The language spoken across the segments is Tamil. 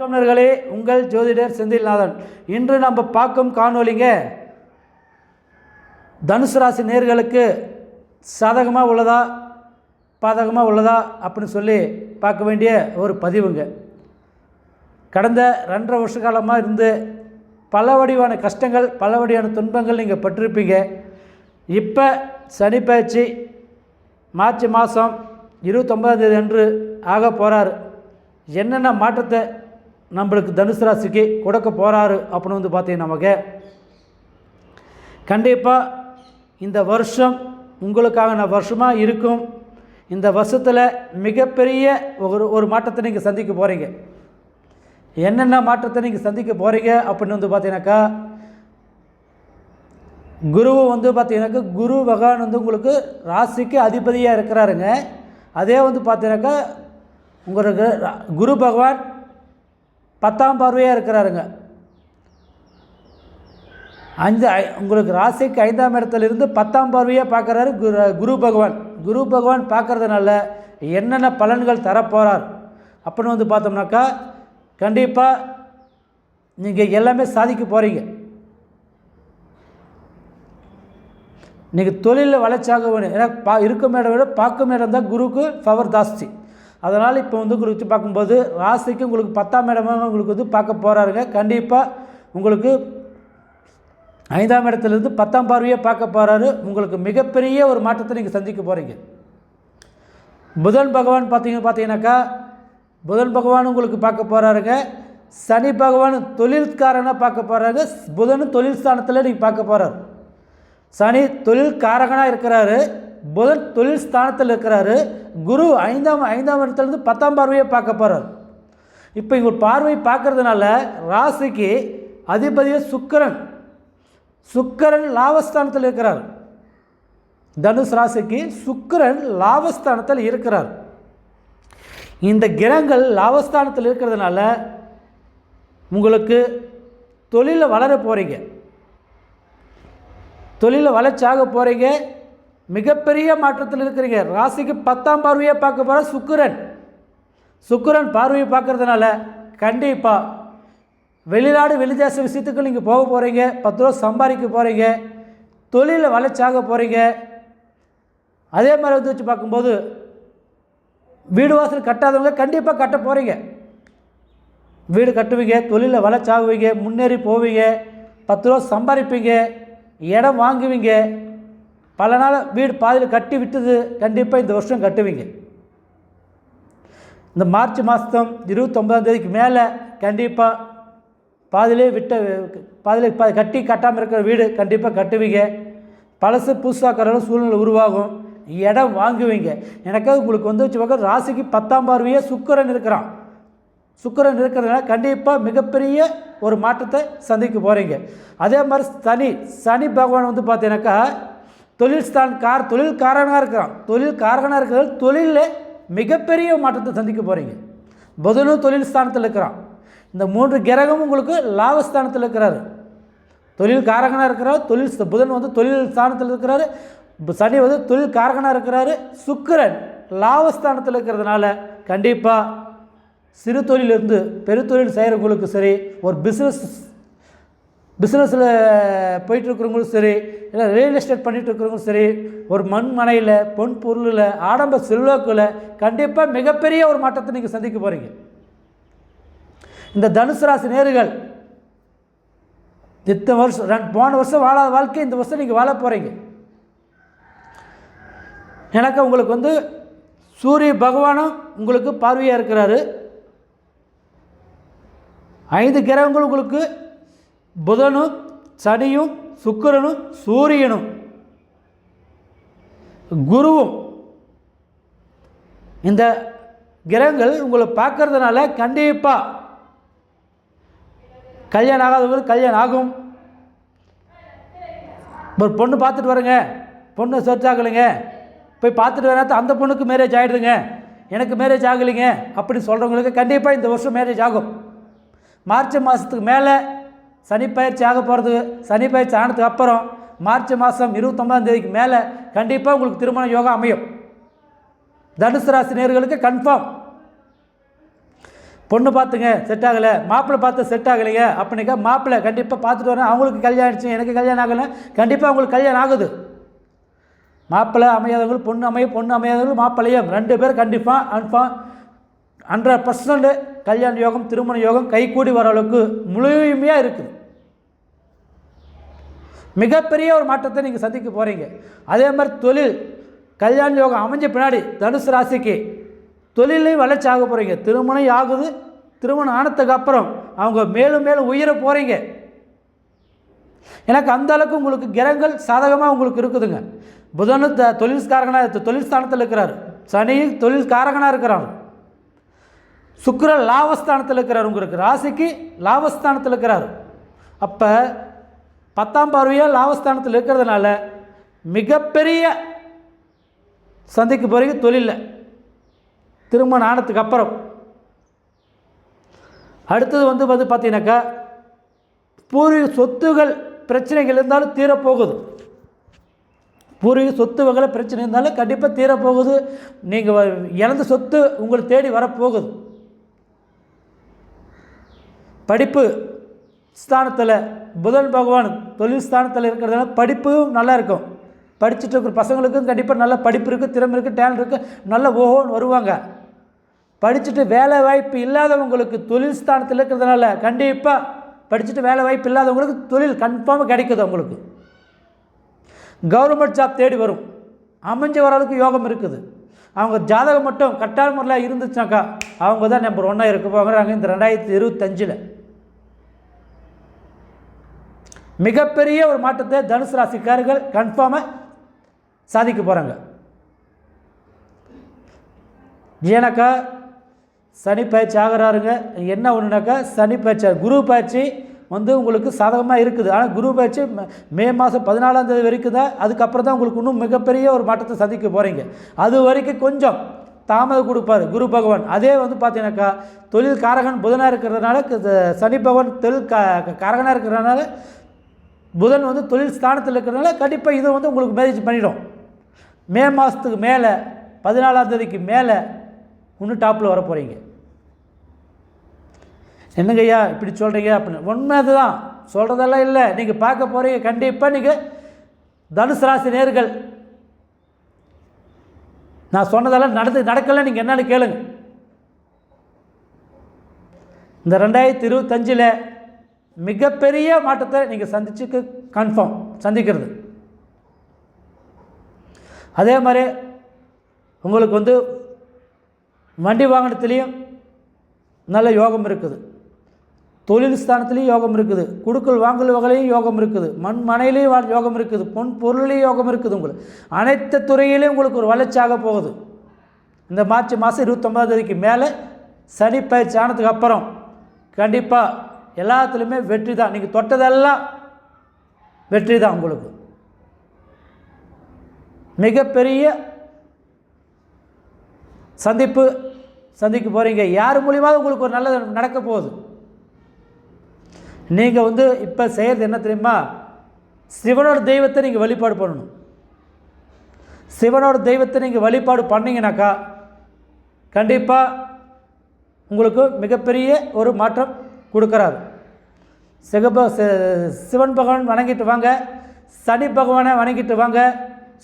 வணக்கம்னர்களே, உங்கள் ஜோதிடர் செந்தில்நாதன். இன்று நம்ம பார்க்கும் காணொலிங்க தனுசு ராசி நேயர்களுக்கு சாதகமாக உள்ளதா பாதகமாக உள்ளதா அப்படின்னு சொல்லி பார்க்க வேண்டிய ஒரு பதிவுங்க. கடந்த 2.5 வருஷ காலமாக இருந்து பல வடிவான கஷ்டங்கள், பல வடிவான துன்பங்கள் நீங்கள் பட்டிருப்பீங்க. இப்போ சனி பயிற்சி மார்ச் மாதம் 29ஆம் தேதி அன்று ஆக போகிறாரு. என்னென்ன மாற்றத்தை நம்மளுக்கு தனுசு ராசிக்கு கொடுக்க போகிறாரு அப்படின்னு பார்த்தீங்கன்னா, நமக்கு கண்டிப்பாக இந்த வருஷம் உங்களுக்கான வருஷமாக இருக்கும். இந்த வருஷத்தில் மிகப்பெரிய ஒரு மாற்றத்தை நீங்கள் சந்திக்க போகிறீங்க. என்னென்ன மாற்றத்தை நீங்கள் சந்திக்க போகிறீங்க அப்படின்னு பார்த்தீங்கன்னாக்கா, குருவும் பார்த்தீங்கன்னாக்கா, குரு பகவான் உங்களுக்கு ராசிக்கு அதிபதியாக இருக்கிறாருங்க. அதே பார்த்தீங்கன்னாக்கா, உங்களுக்கு குரு பகவான் 10ஆம் பார்வையாக இருக்கிறாருங்க. உங்களுக்கு ராசிக்கு 5ஆம் இடத்துலேருந்து 10ஆம் பார்வையாக பார்க்குறாரு குரு பகவான். குரு பகவான் பார்க்குறதுனால என்னென்ன பலன்கள் தரப்போகிறார் அப்படின்னு பார்த்தோம்னாக்கா, கண்டிப்பாக நீங்கள் எல்லாமே சாதிக்க போகிறீங்க. நீங்கள் தொழிலில் வளர்ச்சியாக வேணும். ஏன்னா இருக்கும் இடம் விட பார்க்கும் இடம் தான் குருக்கு பவர் ஜாஸ்தி. அதனால் இப்போ உங்களுக்கு பார்க்கும்போது ராசிக்கு உங்களுக்கு 10ஆம் இடமாக உங்களுக்கு பார்க்க போகிறாருங்க. கண்டிப்பாக உங்களுக்கு 5ஆம் இடத்துலேருந்து 10ஆம் பார்வையை பார்க்க போகிறாரு. உங்களுக்கு மிகப்பெரிய ஒரு மாற்றத்தை நீங்கள் சந்திக்க போகிறீங்க. புதன் பகவான் பார்த்தீங்கன்னாக்கா, புதன் பகவான் உங்களுக்கு பார்க்க போகிறாருங்க. சனி பகவான் தொழில்காரனாக பார்க்க போகிறாரு. புதனும் தொழில் ஸ்தானத்தில் நீங்கள் பார்க்க போகிறார். சனி தொழில் காரகனாக இருக்கிறாரு, புதன் தொழில் ஸ்தானத்தில் இருக்கிறாரு. குரு 5ஆம் இடத்துலேருந்து 10ஆம் பார்வையை பார்க்க போகிறார். இப்போ இங்கே பார்வை பார்க்கறதுனால ராசிக்கு அதிபதியாக சுக்கிரன் லாபஸ்தானத்தில் இருக்கிறார். தனுஷ் ராசிக்கு சுக்கிரன் லாபஸ்தானத்தில் இருக்கிறார். இந்த கிரகங்கள் லாபஸ்தானத்தில் இருக்கிறதுனால உங்களுக்கு தொழிலில் வளர போகிறீங்க, தொழிலில் வளர்ச்சியாக போகிறீங்க, மிகப்பெரிய மாற்றத்தில் இருக்கிறீங்க. ராசிக்கு 10ஆம் பார்வையை பார்க்க போகிற சுக்கிரன் பார்வையை பார்க்கறதுனால கண்டிப்பாக வெளிநாடு வெளிதேச விஷயத்துக்கு நீங்கள் போக போகிறீங்க, 10 ரூபா சம்பாதிக்க போகிறீங்க, தொழிலில் வளர்ச்சியாக போகிறீங்க. அதே மாதிரி வச்சு பார்க்கும்போது வீடு வாசல் கட்டாதவங்க கண்டிப்பாக கட்ட போகிறீங்க. வீடு கட்டுவீங்க, தொழிலில் வளர்ச்சாகுவீங்க, முன்னேறி போவீங்க, 10 ரூபா சம்பாதிப்பீங்க, இடம் வாங்குவீங்க. பல நாள் வீடு பாதியில் கட்டி விட்டுது, கண்டிப்பாக இந்த வருஷம் கட்டுவீங்க. இந்த மார்ச் மாதம் 29ஆம் தேதிக்கு மேலே கண்டிப்பாக பாதியிலே கட்டி கட்டாமல் இருக்கிற வீடு கண்டிப்பாக கட்டுவீங்க. பழசு புதுசாக்கிற சூழ்நிலை உருவாகும், இடம் வாங்குவீங்க. எனக்காக உங்களுக்கு வச்சு பார்க்க ராசிக்கு 10ஆம் பார்வையே சுக்கிரன் இருக்கிறதுனால கண்டிப்பாக மிகப்பெரிய ஒரு மாற்றத்தை சந்திக்க போகிறீங்க. அதே மாதிரி சனி பகவான் பார்த்தீங்கன்னாக்கா, தொழில் காரகனாக இருக்கிறது தொழிலில் மிகப்பெரிய மாற்றத்தை சந்திக்க போகிறீங்க. புதனும் தொழில் ஸ்தானத்தில் இருக்கிறான். இந்த 3 கிரகமும் உங்களுக்கு லாபஸ்தானத்தில் இருக்கிறாரு. தொழில் காரகனாக இருக்கிறார், புதன் தொழில் ஸ்தானத்தில் இருக்கிறாரு, சனி தொழில் காரகனாக இருக்கிறாரு, சுக்கிரன் லாபஸ்தானத்தில் இருக்கிறதுனால கண்டிப்பாக சிறு தொழிலிருந்து பெருத்தொழில் செய்கிறவங்களுக்கு சரி, ஒரு பிஸ்னஸில் போயிட்டுருக்கிறவங்களும் சரி, இல்லை ரியல் எஸ்டேட் பண்ணிகிட்ருக்கிறவங்களும் சரி, ஒரு மண் மனையில் பொன் பொருளில் ஆடம்பர செல்வாக்கில் கண்டிப்பாக மிகப்பெரிய ஒரு மாற்றத்தை நீங்கள் சந்திக்க போகிறீங்க. இந்த தனுசு ராசி நேயர்கள் இத்தனை வருஷம் போன வருஷம் வாழாத வாழ்க்கை இந்த வருஷம் நீங்கள் வாழ போகிறீங்க. எனக்கு உங்களுக்கு சூரிய பகவானும் உங்களுக்கு பார்வையாக இருக்கிறாரு. 5 கிரகங்கள் உங்களுக்கு புதனும் சனியும் சுக்கிரனும் சூரியனும் குருவும், இந்த கிரகங்கள் உங்களை பார்க்கறதுனால கண்டிப்பாக கல்யாணம் ஆகாதவங்களுக்கு கல்யாணம் ஆகும். ஒரு பொண்ணு பார்த்துட்டு வரேங்க, பொண்ணு சர்ச் ஆகலைங்க, போய் பார்த்துட்டு வராத அந்த பொண்ணுக்கு மேரேஜ் ஆகிடுதுங்க, எனக்கு மேரேஜ் ஆகலைங்க அப்படின்னு சொல்கிறவங்களுக்கு கண்டிப்பாக இந்த வருஷம் மேரேஜ் ஆகும். மார்ச் மாதத்துக்கு மேலே சனி பயிற்சி ஆக போகிறது. சனி பயிற்சி ஆனதுக்கு அப்புறம் மார்ச் மாதம் 29ஆம் தேதிக்கு மேலே கண்டிப்பாக உங்களுக்கு திருமண யோகா அமையும். தனுசு ராசி நேயர்களுக்கு கன்ஃபார்ம். பொண்ணு பார்த்துங்க செட் ஆகலை, மாப்பிள்ளை பார்த்து செட் ஆகலைங்க அப்படின்னாக்கா மாப்பிள்ளை கண்டிப்பாக பார்த்துட்டு வரேன், அவங்களுக்கு கல்யாணம் ஆகிடுச்சு, எனக்கு கல்யாணம் ஆகலை, கண்டிப்பாக அவங்களுக்கு கல்யாணம் ஆகுது. மாப்பிள்ளை அமையாதவர்கள் பொண்ணு பொண்ணு அமையாதவர்கள் மாப்பிள்ளையும் 2 பேர் கண்டிப்பாக 100% கல்யாண யோகம் திருமண யோகம் கைகூடி வர அளவுக்கு முழுமையாக இருக்குது. மிகப்பெரிய ஒரு மாற்றத்தை நீங்கள் சந்திக்க போகிறீங்க. அதே மாதிரி தொழில் கல்யாண யோகம் அமைஞ்ச பின்னாடி தனுசு ராசிக்கு தொழிலையும் வளர்ச்சி ஆக போகிறீங்க. திருமணம் ஆகுது, திருமணம் ஆனதுக்கு அப்புறம் அவங்க மேலும் மேலும் உயர போகிறீங்க. எனக்கு அந்த அளவுக்கு உங்களுக்கு கிரகங்கள் சாதகமாக உங்களுக்கு இருக்குதுங்க. புதன் தொழில்காரகனாக தொழில் ஸ்தானத்தில் இருக்கிறார், சனி தொழில் காரகனாக இருக்கிறார், சுக்கிரன் லாபஸ்தானத்தில் இருக்கிறார், உங்களுக்கு ராசிக்கு லாபஸ்தானத்தில் இருக்கிறார். அப்போ 10ஆம் பார்வையாக லாபஸ்தானத்தில் இருக்கிறதுனால மிகப்பெரிய சந்திக்க போகிறீங்க தொழிலில் திருமணம் ஆனதுக்கு அப்புறம். அடுத்தது வந்து பார்த்தீங்கன்னாக்கா பூர்வீக சொத்துகள் பிரச்சனைகள் இருந்தாலும் தீரப்போகுது. பூர்வீக சொத்து வகையில் பிரச்சனை இருந்தாலும் கண்டிப்பாக தீரப்போகுது. நீங்கள் இழந்த சொத்து உங்களை தேடி வரப்போகுது. படிப்பு ஸ்தானத்தில் புதன் பகவான் தொழில் ஸ்தானத்தில் இருக்கிறதுனால படிப்பும் நல்லா இருக்கும். படிச்சுட்டு இருக்கிற பசங்களுக்கும் கண்டிப்பாக நல்ல படிப்பு இருக்குது, திறமை இருக்குது, டேலண்ட் இருக்குது, நல்ல ஓஹோன்னு வருவாங்க. படிச்சுட்டு வேலை வாய்ப்பு இல்லாதவங்களுக்கு தொழில் ஸ்தானத்தில் இருக்கிறதுனால கண்டிப்பாக படிச்சுட்டு வேலை வாய்ப்பு இல்லாதவங்களுக்கு தொழில் கன்ஃபார்மாக கிடைக்குது. அவங்களுக்கு கவர்மெண்ட் ஜாப் தேடி வரும், அமைஞ்ச வர அளவுக்கு யோகம் இருக்குது. அவங்க ஜாதகம் மட்டும் கட்டாய முறையில் இருந்துச்சுனாக்கா அவங்க தான் நம்பர் 1 இருக்க போகிறாங்க. இந்த 2025 மிகப்பெரிய ஒரு மாற்றத்தை தனுசு ராசிக்காரர்கள் கன்ஃபார்மாக சாதிக்க போகிறாங்க. ஏன்னாக்கா சனி பயிற்சி ஆகிறாருங்க. என்ன ஒன்றுனாக்கா சனி பயிற்சி குரு பயிற்சி வந்து உங்களுக்கு சாதகமாக இருக்குது. ஆனால் குரு பயிற்சி மே மாதம் 14ஆம் தேதி வரைக்கும் தான். அதுக்கப்புறம் தான் உங்களுக்கு இன்னும் மிகப்பெரிய ஒரு மாற்றத்தை சந்திக்க போகிறீங்க. அது வரைக்கும் கொஞ்சம் தாமதம் கொடுப்பார் குரு பகவான். அதே வந்து பார்த்தீங்கன்னாக்கா தொழில் காரகன் புதனாக இருக்கிறதுனால சனி பகவான் தொழில் காரகனாக இருக்கிறதுனால புதன் வந்து தொழில் ஸ்தானத்தில் இருக்கிறதுனால கண்டிப்பாக இது வந்து உங்களுக்கு மேரேஜ் பண்ணிடும். மே மாதத்துக்கு மேலே 14ஆம் தேதிக்கு மேலே இன்னும் டாப்பில் வர போகிறீங்க. என்னங்கய்யா இப்படி சொல்கிறீங்க அப்படின்னு உண்மை அதுதான், சொல்கிறதெல்லாம் இல்லை. நீங்கள் பார்க்க போகிறீங்க. கண்டிப்பாக நீங்கள் தனுசு ராசி நேர்கள் நான் சொன்னதெல்லாம் நடக்கலை. நீங்கள் என்னென்னு கேளுங்க. இந்த 2025 மிகப்பெரிய மாற்றத்தை நீங்கள் சந்திச்சுக்கு கன்ஃபார்ம் சந்திக்கிறது. அதே மாதிரி உங்களுக்கு வந்து வண்டி வாகனத்துலேயும் நல்ல யோகம் இருக்குது, தொழில் ஸ்தானத்துலேயும் யோகம் இருக்குது, குடுக்கல் வாங்கல் வகையிலையும் யோகம் இருக்குது, மனையிலையும் யோகம் இருக்குது, பொன் பொருளையும் யோகம் இருக்குது. உங்களுக்கு அனைத்து துறையிலையும் உங்களுக்கு ஒரு வளர்ச்சியாக போகுது. இந்த மார்ச் மாதம் 29ஆம் தேதிக்கு மேலே சனி பயிற்சி ஆனதுக்கு அப்புறம் கண்டிப்பாக எல்லாத்துலேயுமே வெற்றி தான். நீங்கள் தொட்டதெல்லாம் வெற்றி தான். உங்களுக்கு மிகப்பெரிய சந்திக்க போகிறீங்க. யார் மூலியமாக உங்களுக்கு ஒரு நல்லது நடக்க போகுது. நீங்கள் வந்து இப்போ செய்கிறது என்ன தெரியுமா? சிவனோட தெய்வத்தை நீங்கள் வழிபாடு பண்ணணும். சிவனோட தெய்வத்தை நீங்கள் வழிபாடு பண்ணிங்கனாக்கா கண்டிப்பாக உங்களுக்கு மிகப்பெரிய ஒரு மாற்றம் கொடுக்குறாரு. சிவன் பகவான் வணங்கிட்டு வாங்க, சனி பகவானை வணங்கிட்டு வாங்க,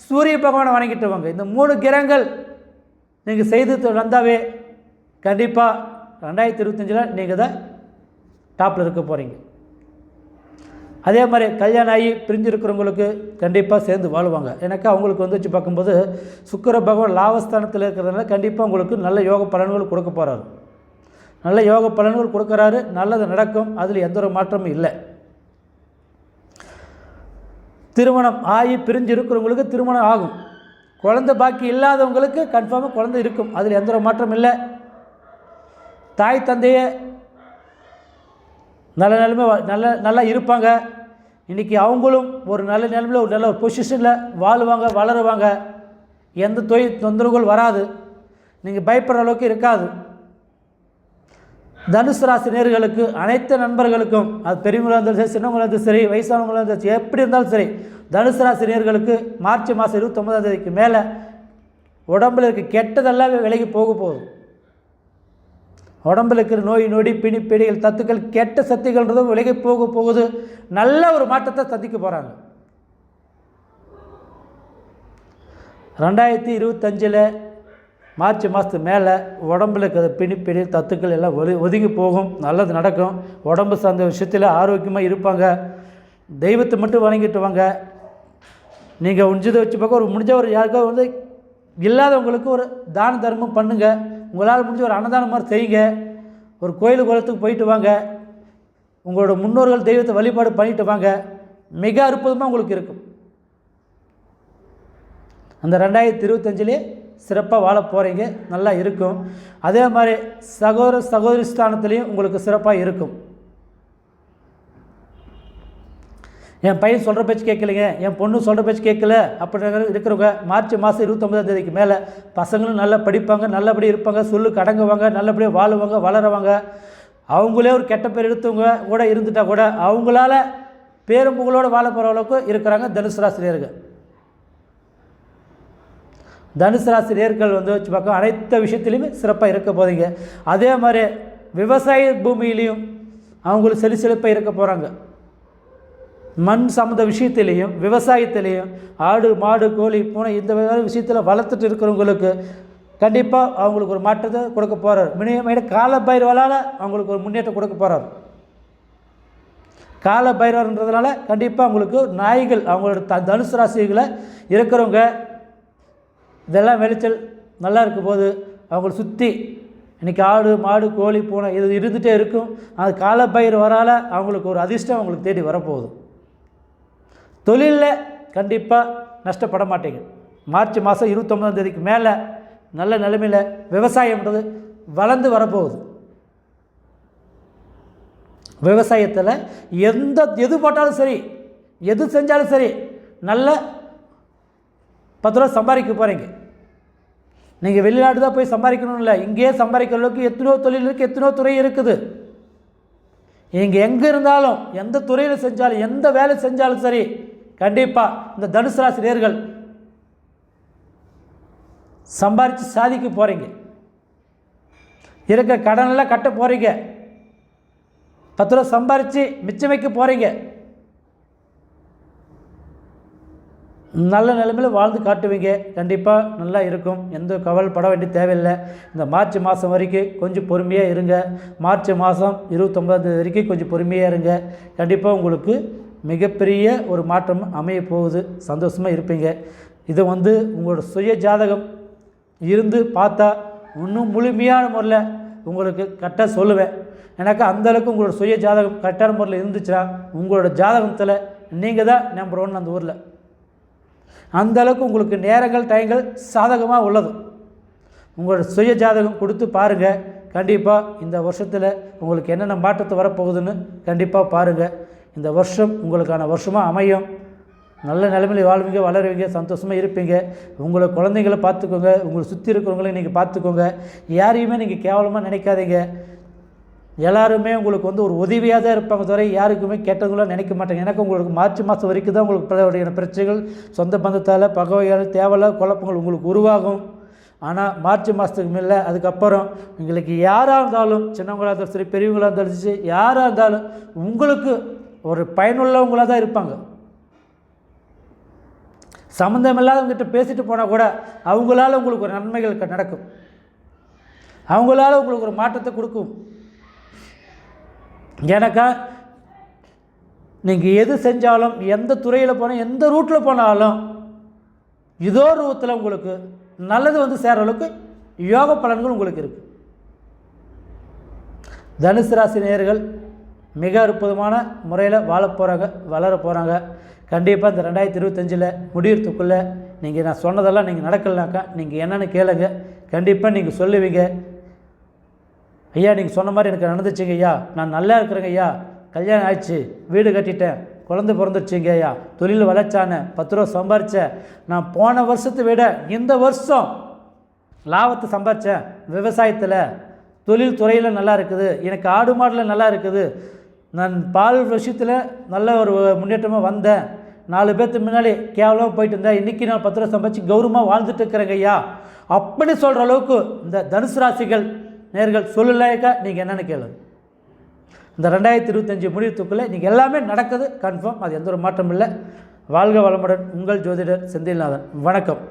சூரிய பகவானை வணங்கிட்டு வாங்க. இந்த 3 கிரகங்கள் நீங்கள் செய்து வந்தாவே கண்டிப்பாக 2025 நீங்கள் தான் டாப்பில் இருக்க போகிறீங்க. அதே மாதிரி கல்யாணம் ஆகி பிரிஞ்சிருக்கிறவங்களுக்கு கண்டிப்பாக சேர்ந்து வாழ்வாங்க. எனக்கு அவங்களுக்கு வந்து வச்சு பார்க்கும்போது சுக்கிர பகவான் லாபஸ்தானத்தில் இருக்கிறதுனால கண்டிப்பாக உங்களுக்கு நல்ல யோக பலன்கள் கொடுக்க போகிறாரு. நல்ல யோக பலன்கள் கொடுக்குறாரு. நல்லது நடக்கும், அதில் எந்த ஒரு மாற்றமும் இல்லை. திருமணம் ஆகி பிரிஞ்சு இருக்கிறவங்களுக்கு திருமணம் ஆகும். குழந்தை பாக்கி இல்லாதவங்களுக்கு கன்ஃபார்மாக குழந்தை இருக்கும், அதில் எந்த ஒரு மாற்றம் இல்லை. தாய் தந்தையே நல்ல நிலைமை நல்லா இருப்பாங்க. இன்றைக்கி அவங்களும் ஒரு நல்ல நிலைமையில் ஒரு நல்ல ஒரு பொசிஷனில் வாழ்வாங்க, வளருவாங்க. எந்த தொந்தரவுகள் வராது, நீங்கள் பயப்படுற அளவுக்கு இருக்காது. தனுசு ராசி நேர்களுக்கு அனைத்து நண்பர்களுக்கும், அது பெரியவங்களாக இருந்தாலும் சரி, சின்னவங்களாக இருந்தாலும் சரி, வயசானவங்களாக இருந்தாலும் சரி, எப்படி இருந்தாலும் சரி, தனுசு ராசி நேர்களுக்கு மார்ச் மாதம் 29ஆம் தேதிக்கு மேலே உடம்பில் இருக்க கெட்டதெல்லாம் விலகி போகுது. உடம்பில் இருக்கிற நோய் நொடி பிணிப்பீடிகள் தத்துக்கள் கெட்ட சக்திகள்ன்றதும் விலகி போகுது. நல்ல ஒரு மாற்றத்தை சந்திக்க போகிறாங்க. 2025 மார்ச் மாதத்துக்கு மேலே உடம்பில் இருக்கிற பிணிப்பீடி தத்துக்கள் எல்லாம் ஒதுங்கி போகும். நல்லது நடக்கும். உடம்பு சார்ந்த விஷயத்தில் ஆரோக்கியமாக இருப்பாங்க. தெய்வத்தை மட்டும் வணங்கிட்டு வாங்க. நீங்கள் உஞ்சதை வச்சு பார்க்க ஒரு முடிஞ்ச ஒரு யாருக்காவது வந்து இல்லாதவங்களுக்கு ஒரு தான தர்மம் பண்ணுங்கள். உங்களால் முடிஞ்ச ஒரு அன்னதானம் மாதிரி செய்யுங்க. ஒரு கோயில் குளத்துக்கு போயிட்டு வாங்க. உங்களோட முன்னோர்கள் தெய்வத்தை வழிபாடு பண்ணிட்டு வாங்க. மிக அற்புதமாக உங்களுக்கு இருக்கும். அந்த 2025 சிறப்பாக வாழ போகிறீங்க. நல்லா இருக்கும். அதே மாதிரி சகோதரி ஸ்தானத்துலேயும் உங்களுக்கு சிறப்பாக இருக்கும். என் பையன் சொல்கிற பேச்சு கேட்கலைங்க, என் பொண்ணு சொல்கிற பேச்சு கேட்கல அப்படிங்கிற இருக்கிறவங்க மார்ச் மாதம் 29 மேலே பசங்களும் நல்லா படிப்பாங்க, நல்லபடியாக இருப்பாங்க, சொல்லுக்கு அடங்குவாங்க, நல்லபடியாக வாழுவாங்க, வளருவாங்க. அவங்களே ஒரு கெட்ட பேர் எடுத்தவங்க கூட இருந்துட்டால் கூட அவங்களால பேரும்புகளோடு வாழ போகிற அளவுக்கு இருக்கிறாங்க தனுசு ராசினியர்கள். தனுசு ராசினியர்கள் வந்து வச்சு பார்க்க அனைத்து விஷயத்துலையுமே சிறப்பாக இருக்க போகிறீங்க. அதே மாதிரி விவசாய பூமியிலையும் அவங்களுக்கு செழிப்பாக இருக்க போகிறாங்க. மண் சம்மந்த விஷயத்திலையும் விவசாயத்திலையும் ஆடு மாடு கோழி பூனை இந்த விஷயத்தில் வளர்த்துட்டு இருக்கிறவங்களுக்கு கண்டிப்பாக அவங்களுக்கு ஒரு மாற்றத்தை கொடுக்க போகிறார். மினிமம் கால பைரவரால் அவங்களுக்கு ஒரு முன்னேற்றம் கொடுக்க போகிறார். கால பைரவர்ன்றதுனால கண்டிப்பாக அவங்களுக்கு நாய்கள் அவங்களோட தனுசு ராசிகளை இருக்கிறவங்க இதெல்லாம் விளைச்சல் நல்லா இருக்கும் போது அவங்கள சுற்றி இன்றைக்கி ஆடு மாடு கோழி பூனை இது இருந்துகிட்டே இருக்கும். அது கால பைரவரால் அவங்களுக்கு ஒரு அதிர்ஷ்டம் அவங்களுக்கு தேடி வரப்போகுது. தொழிலில் கண்டிப்பாக நஷ்டப்பட மாட்டேங்க. மார்ச் மாதம் 29 மேலே நல்ல நிலைமையில் விவசாயம்ன்றது வளர்ந்து வரப்போகுது. விவசாயத்தில் எது போட்டாலும் சரி, எது செஞ்சாலும் சரி, நல்ல 10 ரூபா சம்பாதிக்க போகிறீங்க. நீங்கள் வெளிநாடு தான் போய் சம்பாதிக்கணும் இல்லை, இங்கேயே சம்பாதிக்கிற அளவுக்கு எத்தனையோ தொழில் இருக்குது, எத்தனையோ துறை இருக்குது. நீங்கள் எங்கே இருந்தாலும் எந்த துறையில் செஞ்சாலும் எந்த வேலை செஞ்சாலும் சரி கண்டிப்பாக இந்த தனுசு ராசி நேயர்கள் சம்பாரித்து சாதிக்க போகிறீங்க. இருக்கிற கடனெல்லாம் கட்ட போகிறீங்க. 10 ரூபா சம்பாரித்து மிச்சம் வைக்க போகிறீங்க. நல்ல நிலைமையில் வாழ்ந்து காட்டுவீங்க. கண்டிப்பாக நல்லா இருக்கும். எந்த கவலைப்பட வேண்டிய தேவையில்லை. இந்த மார்ச் மாதம் வரைக்கும் கொஞ்சம் பொறுமையாக இருங்க. மார்ச் மாதம் 29 வரைக்கும் கொஞ்சம் பொறுமையாக இருங்க. கண்டிப்பாக உங்களுக்கு மிகப்பெரிய ஒரு மாற்றம் அமைய போகுது. சந்தோஷமாக இருப்பீங்க. இதை வந்து உங்களோட சுய ஜாதகம் இருந்து பார்த்தா இன்னும் முழுமையான முறையில் உங்களுக்கு கரெக்டாக சொல்லுவேன். எனக்கு அந்தளவுக்கு உங்களோட சுய ஜாதகம் கரெக்டான முறையில் இருந்துச்சுன்னா உங்களோட ஜாதகத்தில் நீங்கள் தான் நம்பர் 1 அந்த ஊரில். அந்தளவுக்கு உங்களுக்கு நேரங்கள் டைங்கள் சாதகமாக உள்ளது. உங்களோட சுய ஜாதகம் கொடுத்து பாருங்கள். கண்டிப்பாக இந்த வருஷத்தில் உங்களுக்கு என்னென்ன மாற்றத்தை வரப்போகுதுன்னு கண்டிப்பாக பாருங்கள். இந்த வருஷம் உங்களுக்கான வருஷமாக அமையும். நல்ல நிலைமையில் வாழ்வீங்க, வளருவீங்க, சந்தோஷமாக இருப்பீங்க. உங்களை குழந்தைங்களை பார்த்துக்கோங்க. உங்களை சுற்றி இருக்கிறவங்களையும் நீங்கள் பார்த்துக்கோங்க. யாரையுமே நீங்கள் கேவலமாக நினைக்காதீங்க. எல்லாருமே உங்களுக்கு வந்து ஒரு உதவியாக தான் இருப்பாங்க தவிர யாருக்குமே கேட்டவங்களாம் நினைக்க மாட்டாங்க. எனக்கு உங்களுக்கு மார்ச் மாதம் வரைக்கும் தான் உங்களுக்கு பிரச்சனைகள் சொந்த பந்தத்தால் பகவையால் தேவையில்லாத குழப்பங்கள் உங்களுக்கு உருவாகும். ஆனால் மார்ச் மாதத்துக்கு மேலே அதுக்கப்புறம் உங்களுக்கு யாராக இருந்தாலும் சின்னவங்களாக இருந்தாலும் சரி பெரியவங்களாக இருந்தாலும் சரி யாராக இருந்தாலும் உங்களுக்கு ஒரு பயனுள்ளவங்களாக தான் இருப்பாங்க. சம்மந்தம் இல்லாதவங்ககிட்ட பேசிட்டு போனால் கூட அவங்களால உங்களுக்கு ஒரு நன்மைகள் நடக்கும். அவங்களால உங்களுக்கு ஒரு மாற்றத்தை கொடுக்கும். எனக்கா நீங்கள் எது செஞ்சாலும் எந்த துறையில் போனால் எந்த ரூட்டில் போனாலும் ஏதோ ரூபத்தில் உங்களுக்கு நல்லது வந்து சேர அளவுக்கு யோக பலன்கள் உங்களுக்கு இருக்குது. தனுசு ராசி நேயர்கள் மிக அற்புதமான முறையில் வாழ போகிறாங்க, வளர போகிறாங்க. கண்டிப்பாக இந்த 2025 முடியறதுக்குள்ளே நீங்கள் நான் சொன்னதெல்லாம் நீங்கள் நடக்கலைனாக்கா நீங்கள் என்னென்னு கேளுங்க. கண்டிப்பாக நீங்கள் சொல்லுவீங்க, ஐயா நீங்கள் சொன்ன மாதிரி எனக்கு நடந்துச்சுங்க ஐயா, நான் நல்லா இருக்கிறேங்க ஐயா, கல்யாணம் ஆயிடுச்சு, வீடு கட்டிட்டேன், குழந்தை பிறந்துருச்சுங்க ஐயா, தொழில் வளர்ச்சானேன், 10 ரூபா சம்பாரித்தேன், நான் போன வருஷத்தை விட இந்த வருஷம் லாபத்தை சம்பாரித்தேன், விவசாயத்தில் தொழில் துறையில் நல்லா இருக்குது, எனக்கு ஆடு மாடில் நல்லா இருக்குது, நான் பால் விஷயத்தில் நல்ல ஒரு முன்னேற்றமாக வந்தேன், 4 பேர்த்துக்கு முன்னாடி கேவலமாக போயிட்டு இருந்தேன், இன்றைக்கி நான் 10 ரூபா சம்பாதிச்சு கௌரவமாக வாழ்ந்துட்டு இருக்கிறேங்க ஐயா அப்படி சொல்கிற அளவுக்கு இந்த தனுசு ராசிகள் நேர்கள் சொல்லலைக்கா நீங்கள் என்னென்னு கேளுங்க. இந்த 2025 முடிவுத்துக்குள்ளே நீங்கள் எல்லாமே நடக்குது கன்ஃபார்ம், அது எந்த ஒரு மாற்றம் இல்லை. வாழ்க வளமுடன். உங்கள் ஜோதிடர் செந்தில்நாதன். வணக்கம்.